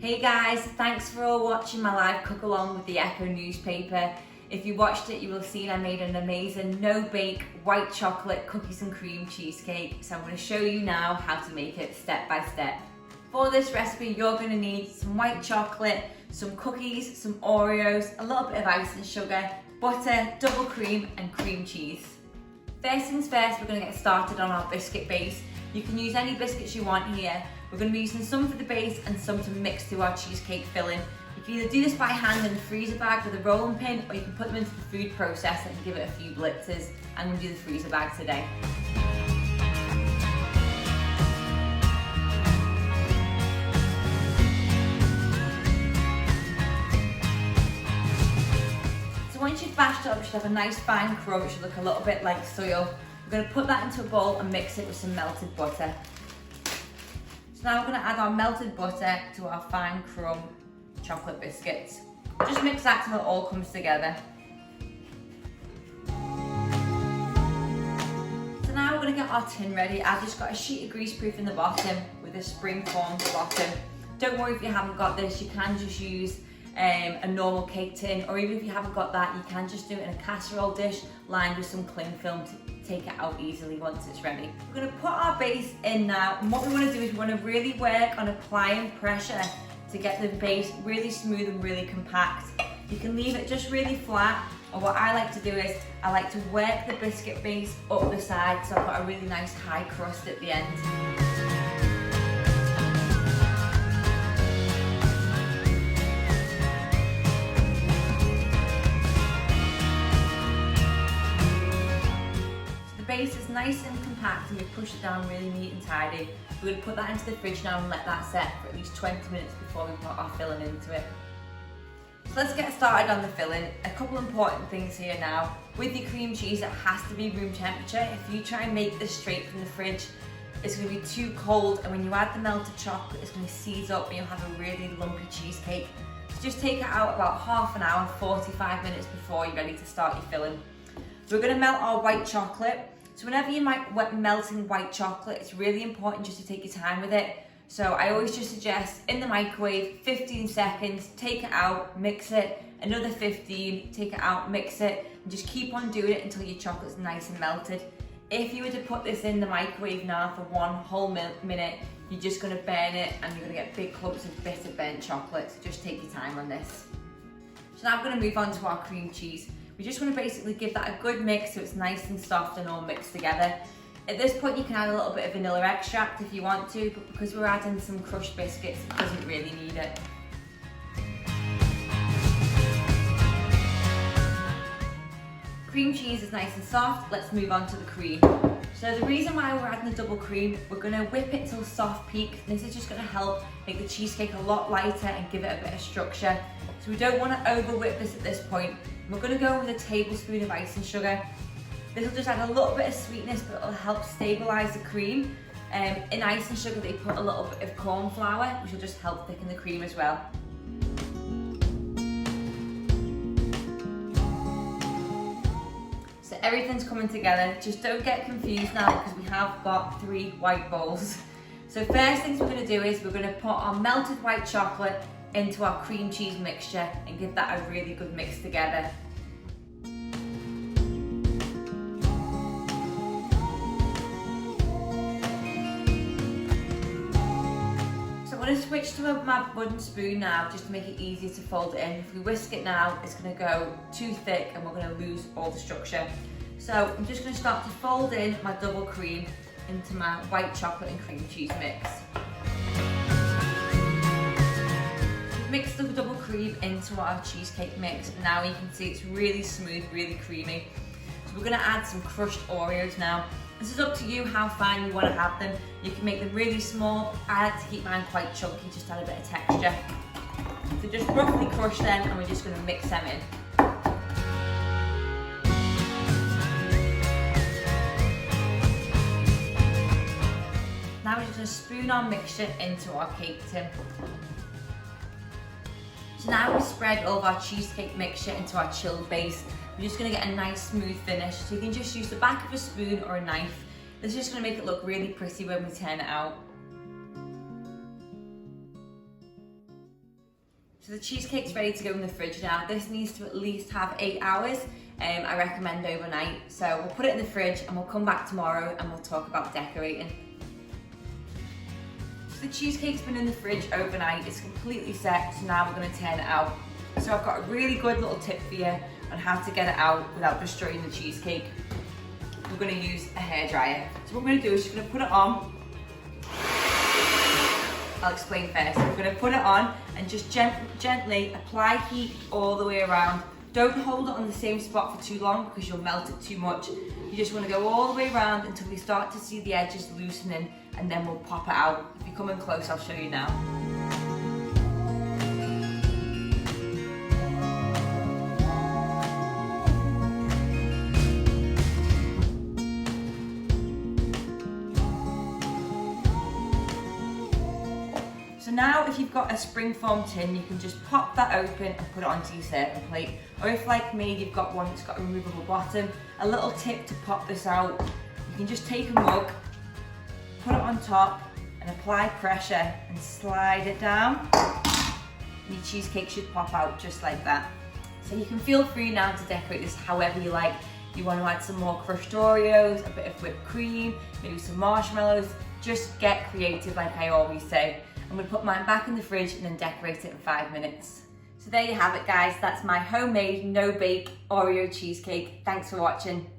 Hey guys, thanks for all watching my live cook along with the Echo newspaper. If you watched it, you will see I made an amazing no-bake white chocolate cookies and cream cheesecake. So I'm going to show you now how to make it step by step. For this recipe, you're going to need some white chocolate, some cookies, some Oreos, a little bit of icing sugar, butter, double cream and cream cheese. First things first, we're going to get started on our biscuit base. You can use any biscuits you want here. We're going to be using some for the base and some to mix to our cheesecake filling. You can either do this by hand in a freezer bag with a rolling pin, or you can put them into the food processor and give it a few blitzes. I'm going to do the freezer bag today. So once you've bashed it up, you should have a nice fine crumb. It should look a little bit like soil. We're going to put that into a bowl and mix it with some melted butter. So now we're going to add our melted butter to our fine crumb chocolate biscuits. Just mix that till it all comes together. So now we're going to get our tin ready. I've just got a sheet of greaseproof in the bottom with a spring formed bottom. Don't worry if you haven't got this, you can just use a normal cake tin, or even if you haven't got that, you can just do it in a casserole dish lined with some cling film to take it out easily once it's ready. We're going to put our base in now, and what we want to do is we want to really work on applying pressure to get the base really smooth and really compact. You can leave it just really flat, or what I like to do is I like to work the biscuit base up the side so I've got a really nice high crust at the end. The base is nice and compact and we push it down really neat and tidy. We're going to put that into the fridge now and let that set for at least 20 minutes before we put our filling into it. So let's get started on the filling. A couple important things here now. With your cream cheese, it has to be room temperature. If you try and make this straight from the fridge, it's going to be too cold, and when you add the melted chocolate, it's going to seize up and you'll have a really lumpy cheesecake. So just take it out about half an hour, 45 minutes before you're ready to start your filling. So we're going to melt our white chocolate. So whenever you're melting white chocolate, it's really important just to take your time with it. So I always just suggest in the microwave, 15 seconds, take it out, mix it, another 15, take it out, mix it, and just keep on doing it until your chocolate's nice and melted. If you were to put this in the microwave now for one whole minute, you're just gonna burn it and you're gonna get big clumps of bitter burnt chocolate. So just take your time on this. So now I'm gonna move on to our cream cheese. We just want to basically give that a good mix so it's nice and soft and all mixed together. At this point you can add a little bit of vanilla extract if you want to, but because we're adding some crushed biscuits, it doesn't really need it. Cream cheese is nice and soft, let's move on to the cream. So the reason why we're adding the double cream, we're going to whip it till soft peak. This is just going to help make the cheesecake a lot lighter and give it a bit of structure. So we don't want to over whip this at this point. We're going to go with a tablespoon of icing sugar. This will just add a little bit of sweetness, but it'll help stabilise the cream. In icing sugar they put a little bit of corn flour, which will just help thicken the cream as well. So everything's coming together. Just don't get confused now because we have got 3 white bowls. So first things we're going to do is we're going to put our melted white chocolate into our cream cheese mixture and give that a really good mix together. So I'm going to switch to my wooden spoon now just to make it easier to fold it in. If we whisk it now, it's going to go too thick and we're going to lose all the structure. So I'm just going to start to fold in my double cream into my white chocolate and cream cheese mix. Mix the double cream into our cheesecake mix, and now you can see it's really smooth, really creamy. So we're going to add some crushed Oreos now. This is up to you how fine you want to have them. You can make them really small. I like to keep mine quite chunky, just add a bit of texture. So just roughly crush them and we're just going to mix them in. Now we're just going to spoon our mixture into our cake tin. So now we've spread all of our cheesecake mixture into our chilled base. We're just going to get a nice smooth finish. So you can just use the back of a spoon or a knife. This is just going to make it look really pretty when we turn it out. So the cheesecake's ready to go in the fridge now. This needs to at least have 8 hours. I recommend overnight. So we'll put it in the fridge and we'll come back tomorrow and we'll talk about decorating. So the cheesecake's been in the fridge overnight. It's completely set, so now we're going to turn it out. So I've got a really good little tip for you on how to get it out without destroying the cheesecake. We're going to use a hairdryer. So what we're going to do is just going to put it on. I'll explain first. We're going to put it on and just gently apply heat all the way around. Don't hold it on the same spot for too long because you'll melt it too much. You just want to go all the way around until we start to see the edges loosening, and then we'll pop it out. If you come in close, I'll show you now. So now if you've got a springform tin, you can just pop that open and put it onto your serving plate. Or if like me, you've got one that's got a removable bottom, a little tip to pop this out, you can just take a mug, put it on top and apply pressure and slide it down. And your cheesecake should pop out just like that. So you can feel free now to decorate this however you like. You want to add some more crushed Oreos, a bit of whipped cream, maybe some marshmallows. Just get creative like I always say. I'm going to put mine back in the fridge and then decorate it in 5 minutes. So there you have it guys, that's my homemade no-bake Oreo cheesecake. Thanks for watching.